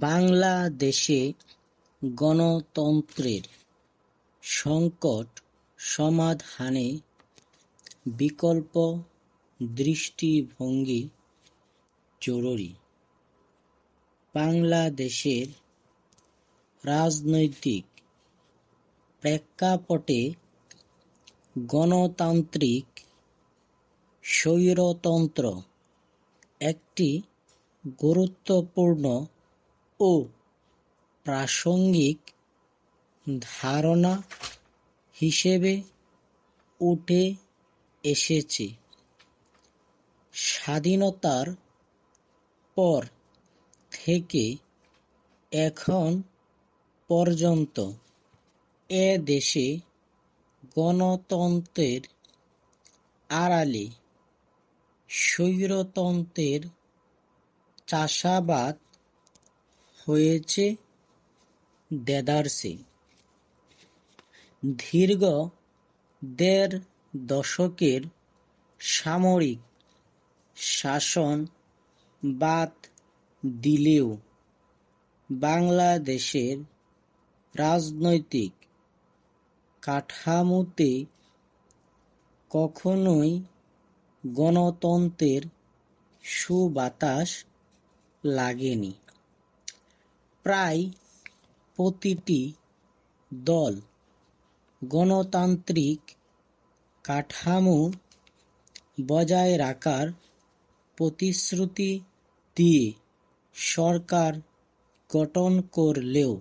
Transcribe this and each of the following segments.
বাংলাদেশে গণতন্ত্রের সংকট সমাধানে বিকল্প দৃষ্টিভঙ্গি জরুরি। বাংলাদেশের রাজনৈতিক প্রেক্ষাপটে গণতান্ত্রিক স্বৈরতন্ত্র একটি গুরুত্বপূর্ণ ও প্রাসঙ্গিক ধারণা হিসেবে উঠে এসেছে। স্বাধীনতার পর থেকে এখন পর্যন্ত এ দেশে গণতন্ত্রের আড়ালে স্বৈরতন্ত্রের চাষাবাদ হয়েছে দেদারসে। দীর্ঘ ১.৫ দশকের সামরিক শাসন বাদ দিলেও বাংলাদেশের রাজনৈতিক কাঠামোতে কখনোই গণতন্ত্রের সুবাতাস লাগেনি। প্রায় প্রতিটি দল গণতান্ত্রিক কাঠামো বজায় রাখার প্রতিশ্রুতি দিয়ে সরকার গঠন করলেও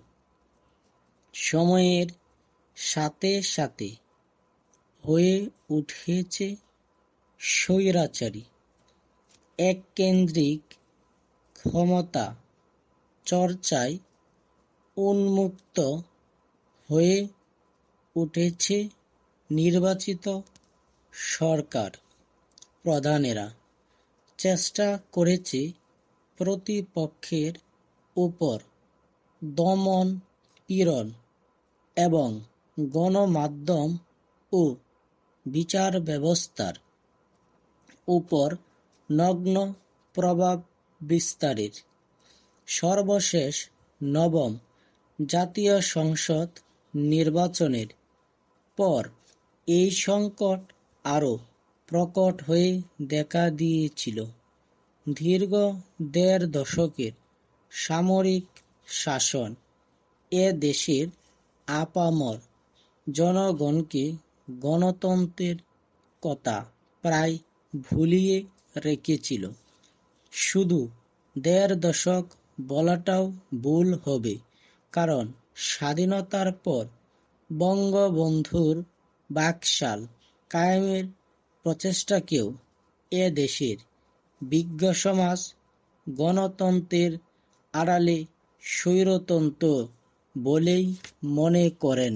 সময়ের সাথে সাথে হয়ে উঠেছে স্বৈরাচারী এককেন্দ্রিক ক্ষমতা চর্চায় উন্মুক্ত হয়ে উঠেছে নির্বাচিত সরকার প্রধানেরা চেষ্টা করেছে প্রতিপক্ষের উপর দমন পীড়ন এবং গণমাধ্যম ও বিচার ব্যবস্থার উপর নগ্ন প্রভাব বিস্তারের। সর্বশেষ নবম জাতীয় সংসদ নির্বাচনের পর এই সংকট আরও প্রকট হয়ে দেখা দিয়েছিল। দীর্ঘ ১.৫ দশকের সামরিক শাসন এ দেশের আপামর জনগণকে গণতন্ত্রের কথা প্রায় ভুলিয়ে রেখেছিল। শুধু ১.৫ দশক বলাটাও ভুল হবে, কারণ স্বাধীনতার পর বঙ্গবন্ধুর বাকশাল কায়েমের প্রচেষ্টাকেও এ দেশের বিজ্ঞ সমাজ গণতন্ত্রের আড়ালে স্বৈরতন্ত্র বলেই মনে করেন।